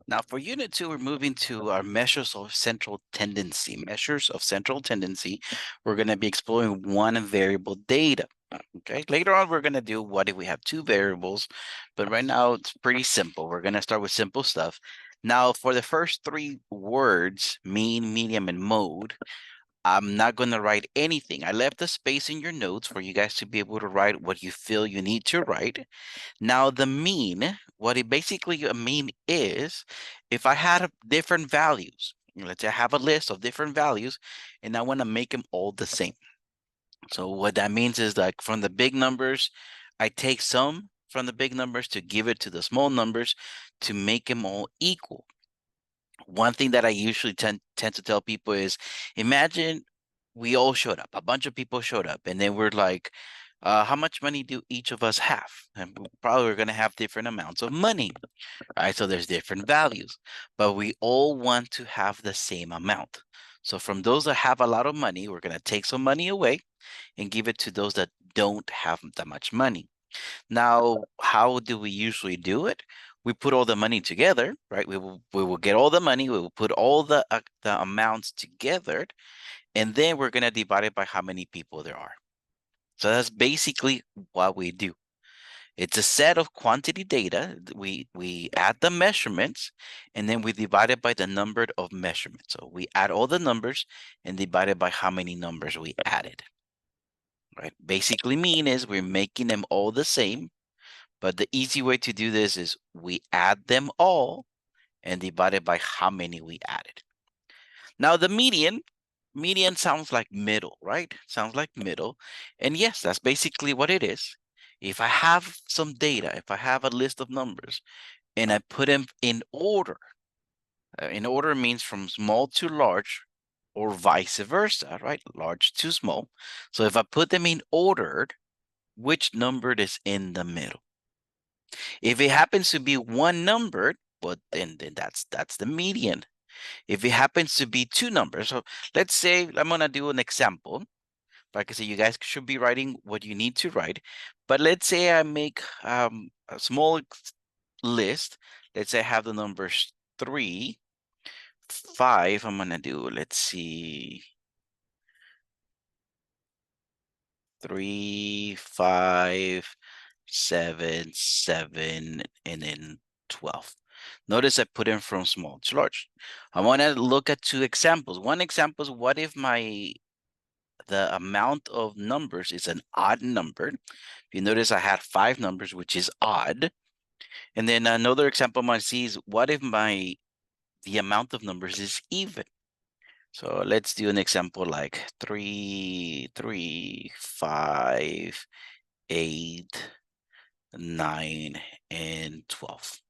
Now for unit 2, we're moving to our measures of central tendency. Measures of central tendency. We're going to be exploring one variable data. Okay, later on, we're going to do what if we have two variables, but right now it's pretty simple. We're going to start with simple stuff. Now, for the first three words, mean, medium, and mode, I'm not going to write anything. I left a space in your notes for you guys to be able to write what you feel you need to write. Now, the mean, what it basically a mean is, if I had different values, let's say I have a list of different values, and I want to make them all the same. So what that means is like from the big numbers, I take some from the big numbers to give it to the small numbers to make them all equal. One thing that I usually tend to tell people is, imagine we all showed up, a bunch of people showed up, and then we're like, how much money do each of us have? And probably we're going to have different amounts of money, right? So there's different values, but we all want to have the same amount. So from those that have a lot of money, we're going to take some money away and give it to those that don't have that much money. Now, how do we usually do it? We put all the money together, right? We will get all the money. We will put all the amounts together, and then we're gonna divide it by how many people there are. So that's basically what we do. It's a set of quantity data. We add the measurements, and then we divide it by the number of measurements. So we add all the numbers and divide it by how many numbers we added. Right? Basically mean is we're making them all the same. But the easy way to do this is we add them all and divide it by how many we added. Now the median sounds like middle, right? Sounds like middle. And yes, that's basically what it is. If I have some data, if I have a list of numbers and I put them in order means from small to large or vice versa, right? Large to small. So if I put them in order, which number is in the middle? If it happens to be one number, well, then that's the median. If it happens to be two numbers, so let's say I'm gonna do an example. Like I said, you guys should be writing what you need to write. But let's say I make a small list. Let's say I have the numbers 3, 5. I'm gonna do, let's see, 3, 5, 7, 7, and then 12. Notice I put in from small to large. I want to look at two examples. One example is what if the amount of numbers is an odd number. You notice I had 5 numbers, which is odd. And then another example I might see is what if the amount of numbers is even. So let's do an example like 3, 3, 5, 8, 9, and 12.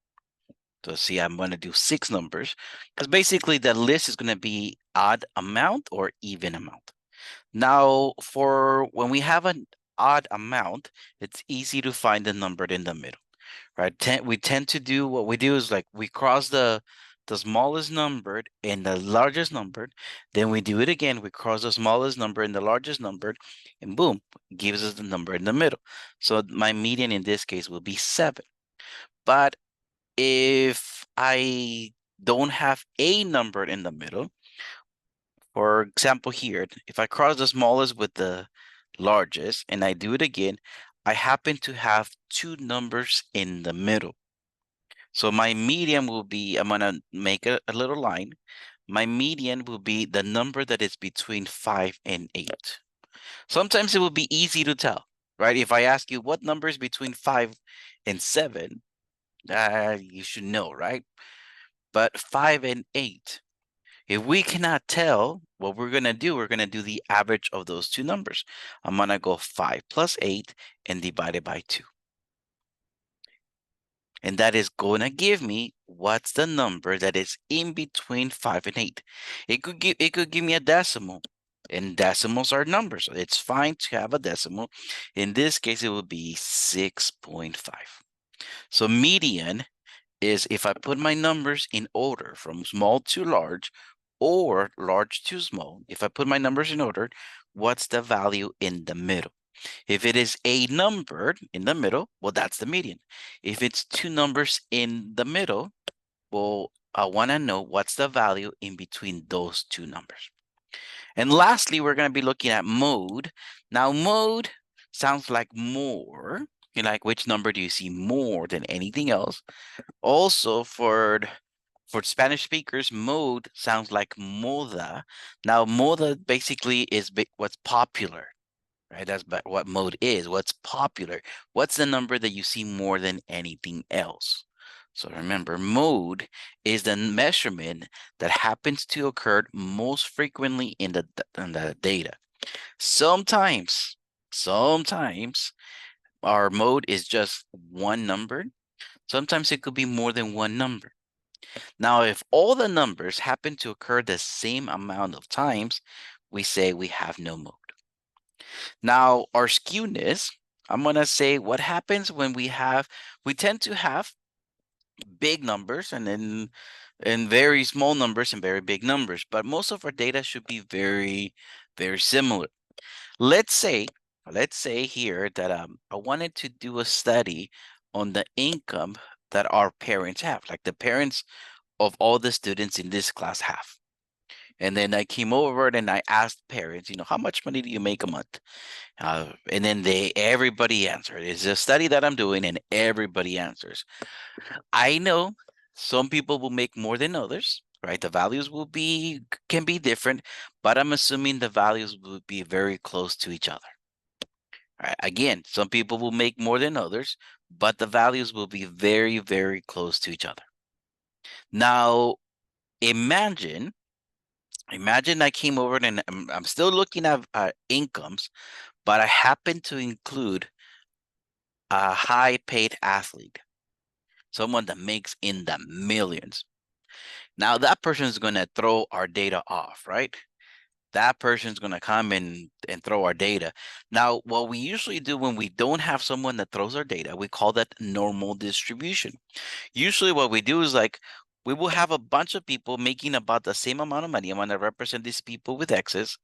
So see, I'm going to do 6 numbers because basically the list is going to be odd amount or even amount. Now, for when we have an odd amount, it's easy to find the number in the middle, right? We tend to do what we do is like we cross the smallest number and the largest number, then we do it again. We cross the smallest number and the largest number, and boom, gives us the number in the middle. So my median in this case will be 7. But if I don't have a number in the middle, for example here, if I cross the smallest with the largest and I do it again, I happen to have 2 numbers in the middle. So my median will be, I'm gonna make a little line. My median will be the number that is between 5 and 8. Sometimes it will be easy to tell, right? If I ask you what number is between 5 and 7, you should know, right? But 5 and 8, if we cannot tell, what we're going to do, we're going to do the average of those two numbers. I'm going to go 5 plus 8 and divide it by 2. And that is going to give me what's the number that is in between 5 and 8. It could give me a decimal. And decimals are numbers. So it's fine to have a decimal. In this case, it would be 6.5. So median is if I put my numbers in order from small to large or large to small, if I put my numbers in order, what's the value in the middle? If it is a number in the middle, well, that's the median. If it's two numbers in the middle, well, I want to know what's the value in between those two numbers. And lastly, we're going to be looking at mode. Now, mode sounds like more. You like, which number do you see more than anything else? Also, for Spanish speakers, mode sounds like moda. Now, moda basically is what's popular, right? That's what mode is, what's popular. What's the number that you see more than anything else? So remember, mode is the measurement that happens to occur most frequently in the data. Sometimes, sometimes our mode is just one number. Sometimes it could be more than one number. Now, if all the numbers happen to occur the same amount of times, we say we have no mode. Now, our skewness, I'm going to say what happens when we tend to have big numbers and very small numbers and very big numbers, but most of our data should be very, very similar. Let's say here that I wanted to do a study on the income that our parents have, like the parents of all the students in this class have. And then I came over and I asked parents, how much money do you make a month? And then everybody answered. It's a study that I'm doing and everybody answers. I know some people will make more than others, right? The values can be different, but I'm assuming the values will be very close to each other. All right. Again, some people will make more than others, but the values will be very, very close to each other. Now, imagine I came over and I'm still looking at incomes, but I happen to include a high paid athlete, someone that makes in the millions. Now that person is going to throw our data off, right? That person's going to come and throw our data. Now, what we usually do when we don't have someone that throws our data, we call that normal distribution. Usually what we do is like, we will have a bunch of people making about the same amount of money. I'm going to represent these people with X's.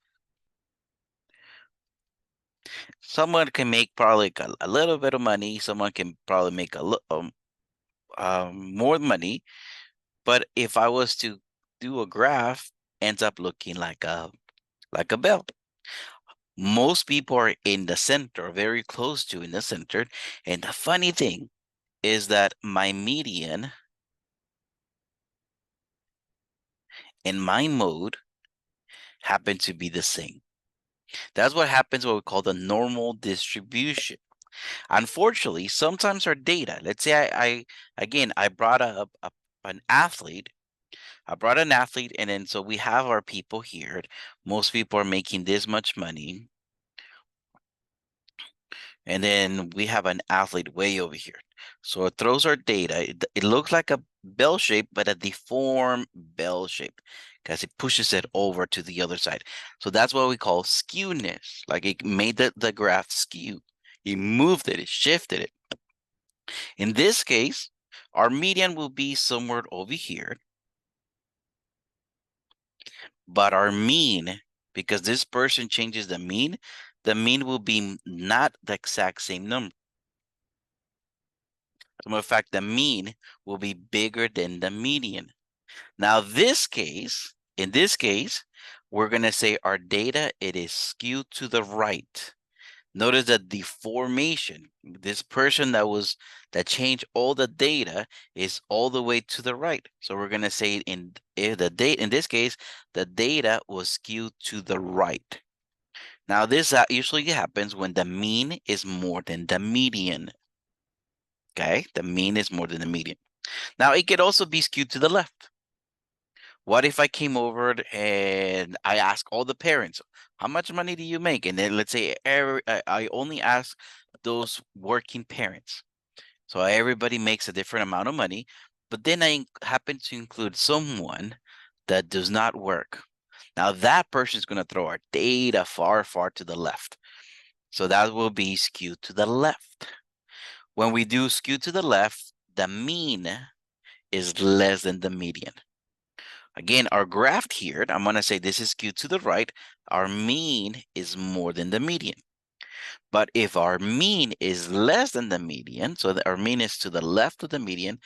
Someone can make probably like a little bit of money. Someone can probably make more money. But if I was to do a graph, ends up looking like a bell. Most people are in the center, very close to in the center. And the funny thing is that my median and my mode happen to be the same. That's what happens, what we call the normal distribution. Unfortunately, sometimes our data, let's say I brought an athlete. I brought an athlete, and then so we have our people here. Most people are making this much money. And then we have an athlete way over here. So it throws our data. It looks like a bell shape, but a deformed bell shape because it pushes it over to the other side. So that's what we call skewness. Like it made the graph skew. It moved it, it shifted it. In this case, our median will be somewhere over here. But our mean, because this person changes the mean will be not the exact same number. As a matter of fact, the mean will be bigger than the median. Now, in this case, we're going to say our data, it is skewed to the right. Notice that the formation, this person that changed all the data is all the way to the right. So we're going to say in this case, the data was skewed to the right. Now, this usually happens when the mean is more than the median. Okay, the mean is more than the median. Now, it could also be skewed to the left. What if I came over and I ask all the parents, how much money do you make? And then let's say I only ask those working parents. So everybody makes a different amount of money, but then I happen to include someone that does not work. Now that person is going to throw our data far, far to the left. So that will be skewed to the left. When we do skew to the left, the mean is less than the median. Again, our graph here, I'm going to say this is skewed to the right. Our mean is more than the median. But if our mean is less than the median, so that our mean is to the left of the median,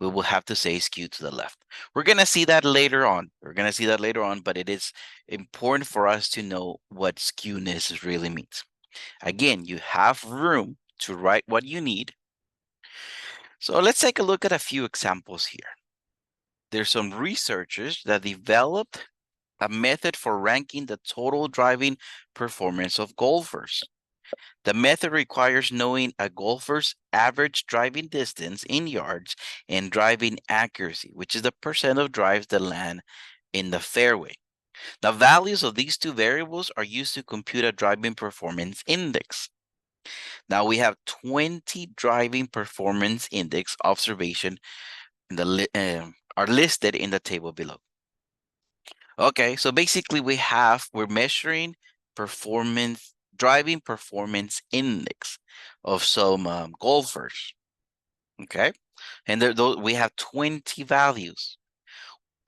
we will have to say skew to the left. We're going to see that later on. But it is important for us to know what skewness really means. Again, you have room to write what you need. So let's take a look at a few examples here. There's some researchers that developed a method for ranking the total driving performance of golfers. The method requires knowing a golfer's average driving distance in yards and driving accuracy, which is the percent of drives that land in the fairway. The values of these two variables are used to compute a driving performance index. Now we have 20 driving performance index observation are listed in the table below. Okay, so basically we're measuring driving performance index of some golfers. Okay, and we have 20 values.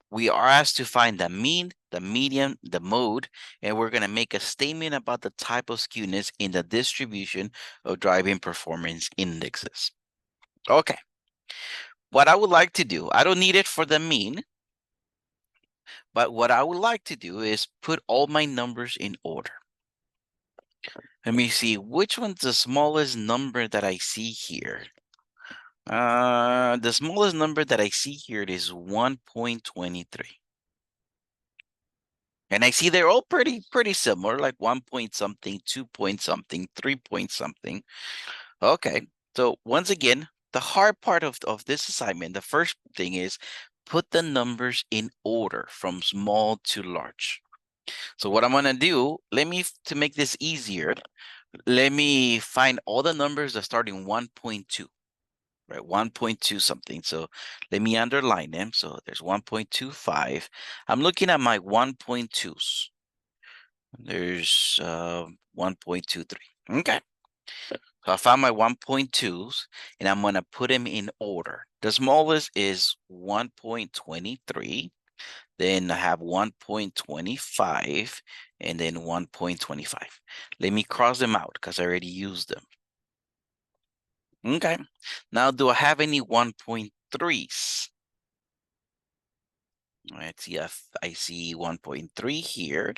We are asked to find the mean, the median, the mode, and we're going to make a statement about the type of skewness in the distribution of driving performance indexes. Okay, what I would like to do, I don't need it for the mean, but what I would like to do is put all my numbers in order. Let me see, which one's the smallest number that I see here? The smallest number that I see here is 1.23. And I see they're all pretty similar, like 1 point something, 2 point something, 3 point something. Okay, so once again, the hard part of this assignment, the first thing is put the numbers in order from small to large. So what I'm gonna do, to make this easier, let me find all the numbers that start in 1.2, right? 1.2 something. So let me underline them. So there's 1.25. I'm looking at my 1.2s. There's 1.23. Okay. So I found my 1.2s and I'm gonna put them in order. The smallest is 1.23. Then I have 1.25 and then 1.25. Let me cross them out because I already used them. Okay. Now, do I have any 1.3s? Let's see if I see 1.3 here.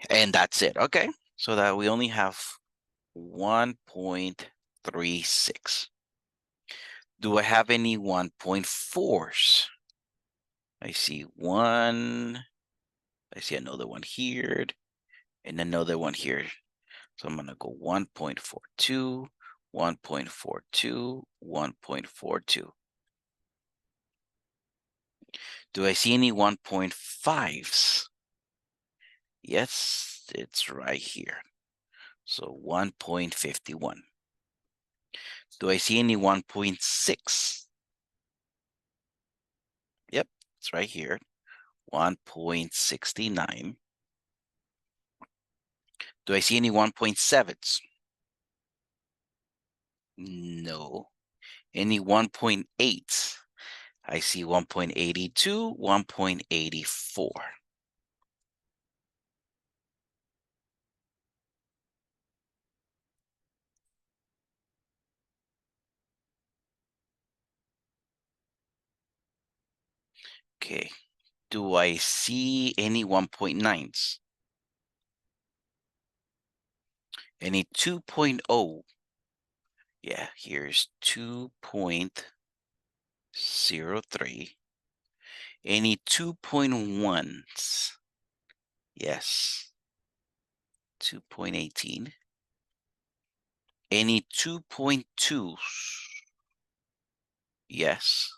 And that's it. Okay. So that we only have 1.36. Do I have any 1.4s? I see one. I see another one here and another one here. So I'm going to go 1.42, 1.42, 1.42. Do I see any 1.5s? Yes, it's right here. So 1.51. Do I see any 1.6? Yep, it's right here. 1.69. Do I see any 1.7s? No. Any 1.8s? I see 1.82, 1.84. Okay. Do I see any 1.9s? Any 2.0? Yeah, here's 2.03. Any 2.1s? Yes. 2.18. Any 2.2s? Yes.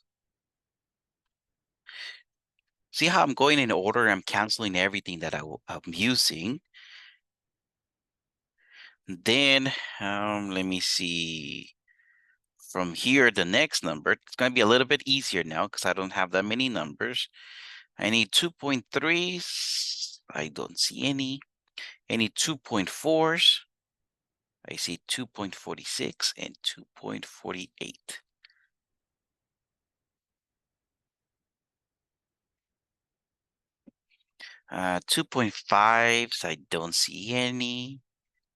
See how I'm going in order? I'm canceling everything that I'm using. Then, let me see. From here, the next number, it's going to be a little bit easier now because I don't have that many numbers. I need 2.3s. I don't see any. Any 2.4s. I see 2.46 and 2.48. Uh, 2.5s, I don't see any.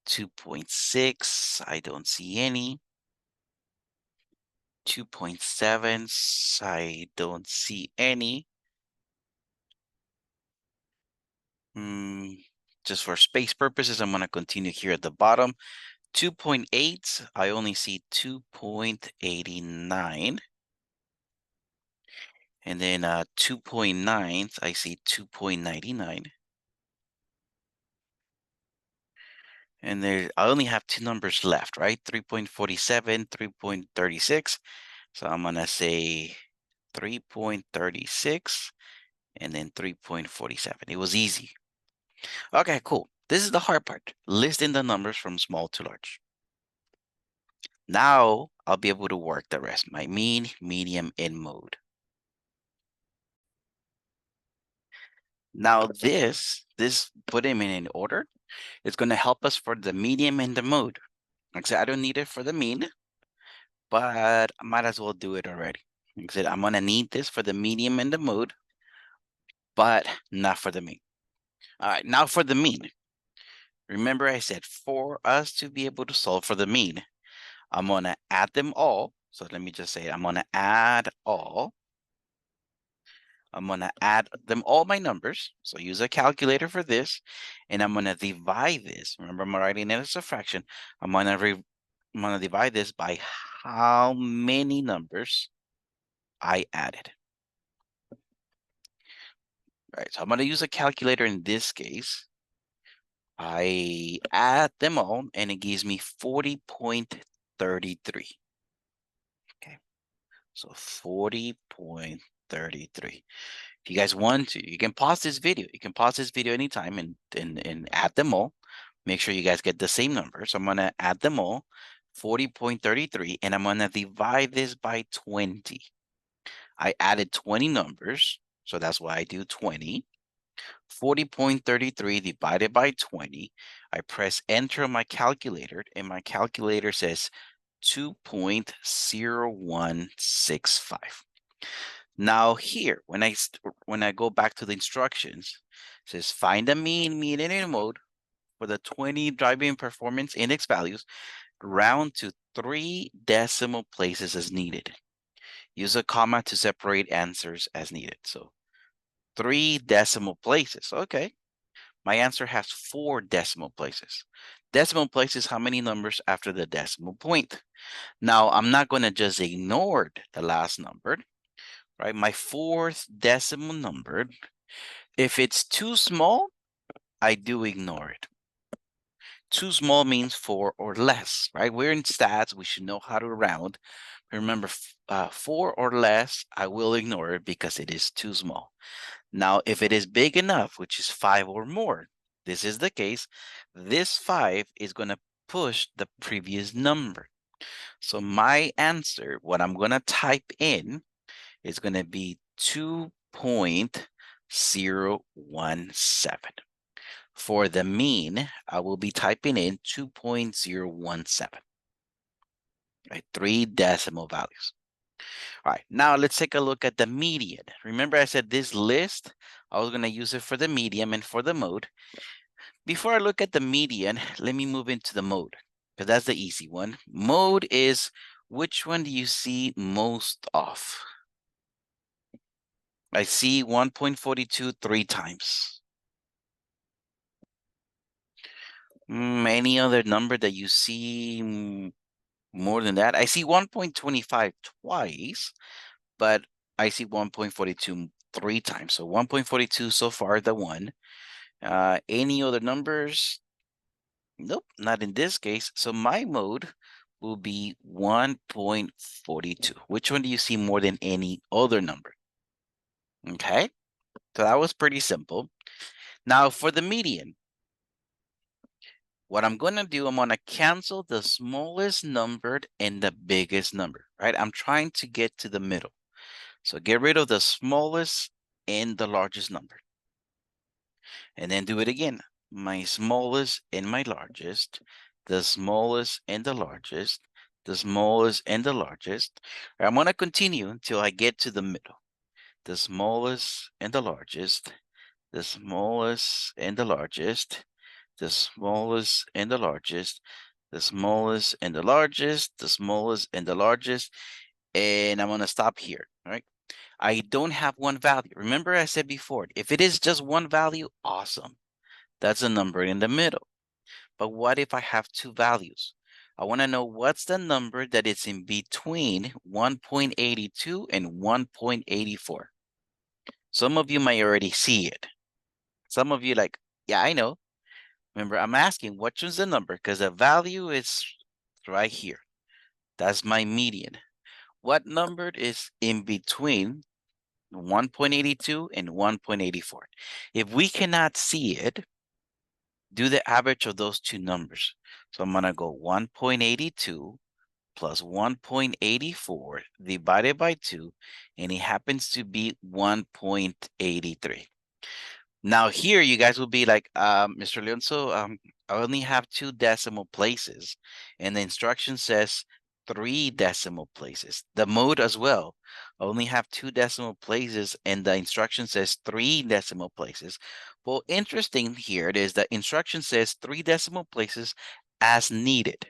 2.6, I don't see any. 2.7, I don't see any. Just for space purposes, I'm going to continue here at the bottom. 2.8, I only see 2.89. And then 2.9, I see 2.99. And there, I only have two numbers left, right? 3.47, 3.36. So I'm going to say 3.36 and then 3.47. It was easy. Okay, cool. This is the hard part, listing the numbers from small to large. Now I'll be able to work the rest, my mean, medium, and mode. Now this put them in order. It's going to help us for the medium and the mode. Like I said, I don't need it for the mean, but I might as well do it already. Like I said, I'm going to need this for the medium and the mode, but not for the mean. All right, now for the mean. Remember I said for us to be able to solve for the mean, I'm going to add them all. So let me just say I'm going to add all. I'm going to add them all my numbers. So use a calculator for this. And I'm going to divide this. Remember, I'm writing it as a fraction. I'm going to divide this by how many numbers I added. All right, so I'm going to use a calculator in this case. I add them all, and it gives me 40.33. Okay, so 40.33. If you guys want to, you can pause this video. You can pause this video anytime and add them all. Make sure you guys get the same number. So I'm going to add them all, 40.33, and I'm going to divide this by 20. I added 20 numbers, so that's why I do 20. 40.33 divided by 20. I press enter on my calculator, and my calculator says 2.0165. Now here, when I go back to the instructions, it says find the mean, median, and mode for the 20 driving performance index values, round to 3 decimal places as needed. Use a comma to separate answers as needed. So 3 decimal places. Okay. My answer has 4 decimal places. Decimal places, how many numbers after the decimal point? Now, I'm not going to just ignore the last number, right? My 4th decimal number, if it's too small, I do ignore it. Too small means 4 or less, right? We're in stats. We should know how to round. Remember, 4 or less, I will ignore it because it is too small. Now, if it is big enough, which is 5 or more, this is the case, this 5 is going to push the previous number. So my answer, what I'm going to type in, is going to be 2.017. For the mean, I will be typing in 2.017. Right, 3 decimal values. All right, now let's take a look at the median. Remember I said this list, I was going to use it for the medium and for the mode. Before I look at the median, let me move into the mode, because that's the easy one. Mode is which one do you see most of? I see 1.42 3 times. Any other number that you see more than that? I see 1.25 twice, but I see 1.42 3 times. So 1.42 so far, the one. Any other numbers? Nope, not in this case. So my mode will be 1.42. Which one do you see more than any other number? Okay, so that was pretty simple. Now for the median, what I'm going to do, I'm going to cancel the smallest number and the biggest number, right? I'm trying to get to the middle. So get rid of the smallest and the largest number. And then do it again. My smallest and my largest, the smallest and the largest, the smallest and the largest. I'm going to continue until I get to the middle. The smallest and the largest, the smallest and the largest, the smallest and the largest, the smallest and the largest, the smallest and the largest. and I'm gonna stop here, all right? I don't have one value. Remember I said before, if it is just one value, awesome. That's a number in the middle. But what if I have two values? I wanna know what's the number that is in between 1.82 and 1.84. Some of you might already see it. Some of you like, yeah, I know. Remember, I'm asking which is the number because the value is right here. That's my median. What number is in between 1.82 and 1.84? If we cannot see it, do the average of those two numbers. So I'm going to go 1.82 plus 1.84 divided by 2, and it happens to be 1.83. Now here you guys will be like, Mr. Leonzo, I only have 2 decimal places, and the instruction says 3 decimal places. The mode as well, I only have 2 decimal places, and the instruction says 3 decimal places. Well, interesting here it is that instruction says 3 decimal places as needed.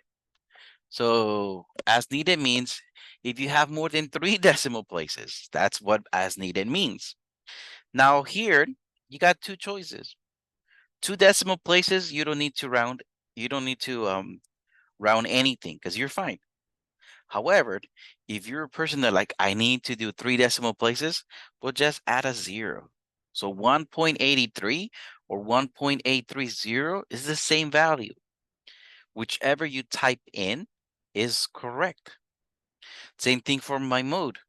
So as needed means if you have more than 3 decimal places, that's what as needed means. Now here, you got 2 choices. 2 decimal places, you don't need to round. You don't need to round anything because you're fine. However, if you're a person that like, I need to do 3 decimal places, well, just add a 0. So 1.83 or 1.830 is the same value. Whichever you type in is correct. Same thing for my mode.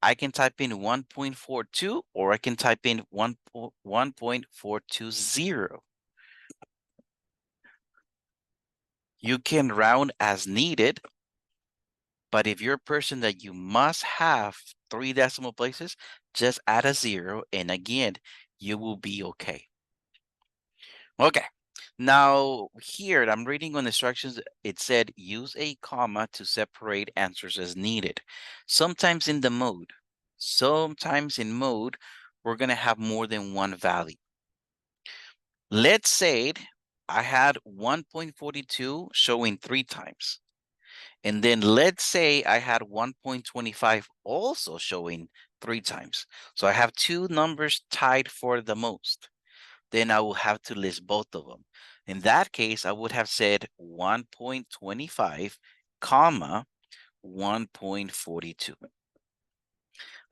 I can type in 1.42 or I can type in 1.420. You can round as needed, but if you're a person that you must have 3 decimal places, just add a 0, and again, you will be okay. Okay, now here I'm reading on instructions. It said use a comma to separate answers as needed. Sometimes in mode, we're gonna have more than one value. Let's say I had 1.42 showing 3 times. And then let's say I had 1.25 also showing 3 times. So I have 2 numbers tied for the most. Then I will have to list both of them. In that case, I would have said 1.25, comma, 1.42.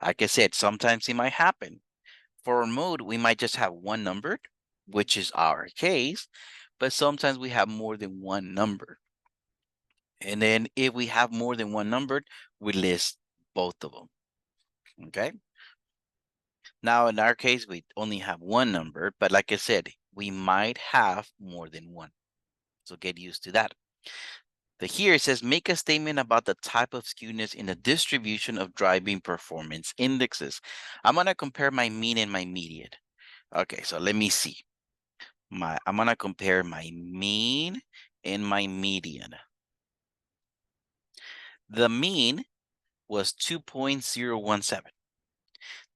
Like I said, sometimes it might happen. For a mode, we might just have one number, which is our case, but sometimes we have more than one number. And then if we have more than one number, we list both of them, okay? Now, in our case, we only have one number, but like I said, we might have more than one. So get used to that. But here it says, make a statement about the type of skewness in the distribution of driving performance indexes. I'm gonna compare my mean and my median. Okay, so let me see. I'm gonna compare my mean and my median. The mean was 2.017.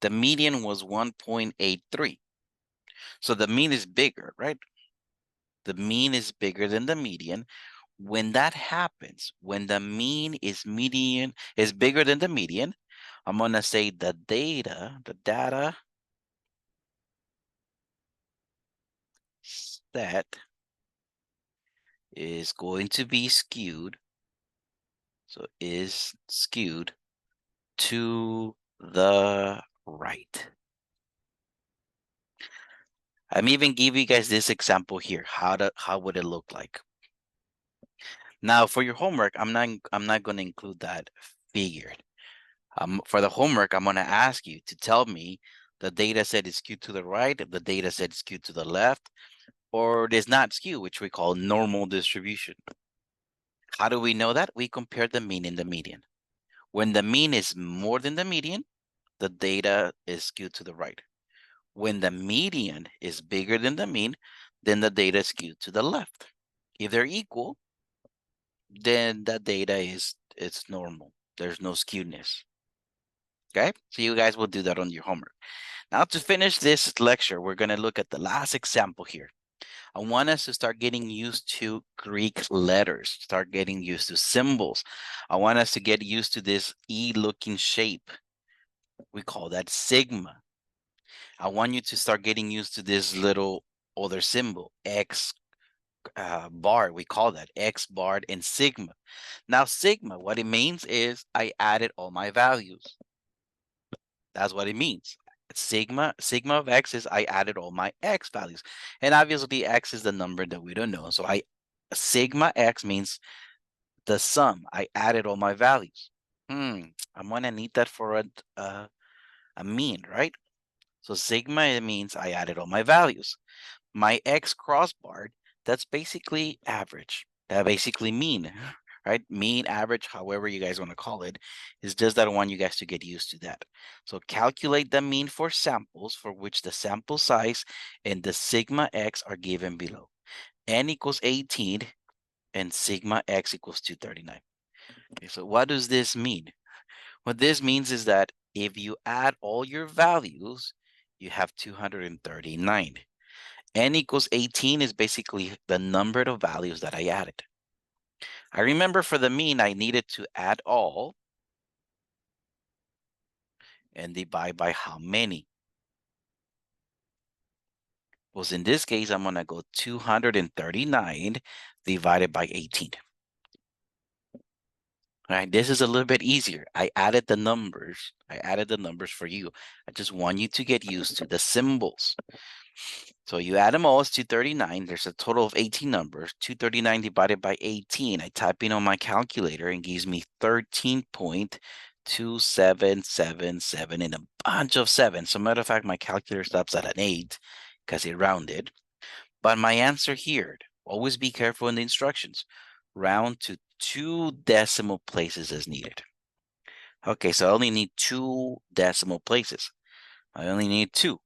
The median was 1.83. So the mean is bigger, right? The mean is bigger than the median. When that happens, when the mean is bigger than the median, I'm gonna say the data set is going to be skewed. So is skewed to the right. I'm even giving you guys this example here. How would it look like? Now for your homework, I'm not going to include that figure. For the homework, I'm going to ask you to tell me the data set is skewed to the right, the data set is skewed to the left, or it is not skewed, which we call normal distribution. How do we know that? We compare the mean and the median. When the mean is more than the median, the data is skewed to the right. When the median is bigger than the mean, then the data is skewed to the left. If they're equal, then the data it's normal. There's no skewness. Okay, so you guys will do that on your homework. Now to finish this lecture, we're going to look at the last example here. I want us to start getting used to Greek letters, start getting used to symbols. I want us to get used to this E-looking shape. We call that sigma. I want you to start getting used to this little other symbol, X bar. We call that X bar and sigma. Now, sigma, what it means is I added all my values. That's what it means. Sigma of X is I added all my X values. And obviously X is the number that we don't know. So sigma X means the sum. I added all my values. I'm gonna need that for a mean, right? So sigma, it means I added all my values. My X crossbar, that's basically average. That basically mean, right? Mean, average, however you guys want to call it, is just that I want you guys to get used to that. So calculate the mean for samples for which the sample size and the sigma X are given below. N equals 18 and sigma X equals 239. Okay, so what does this mean? What this means is that if you add all your values, you have 239. N equals 18 is basically the number of values that I added. I remember for the mean, I needed to add all and divide by how many. Well, in this case, I'm going to go 239 divided by 18. All right, this is a little bit easier. I added the numbers. I added the numbers for you. I just want you to get used to the symbols. So you add them all, it's 239. There's a total of 18 numbers. 239 divided by 18. I type in on my calculator and gives me 13.2777 and a bunch of sevens. So matter of fact, my calculator stops at an 8 because it rounded. But my answer here, always be careful in the instructions. Round to 2 decimal places as needed. Okay, so I only need 2 decimal places. I only need 2.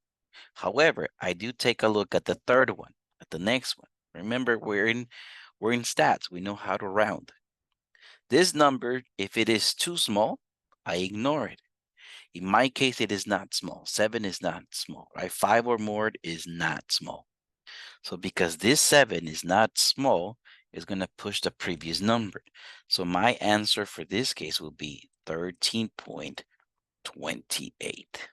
However, I do take a look at the third one, at the next one. Remember, we're in stats. We know how to round. This number, if it is too small, I ignore it. In my case, it is not small. 7 is not small, right? 5 or more is not small. So because this 7 is not small, it's going to push the previous number. So my answer for this case will be 13.28.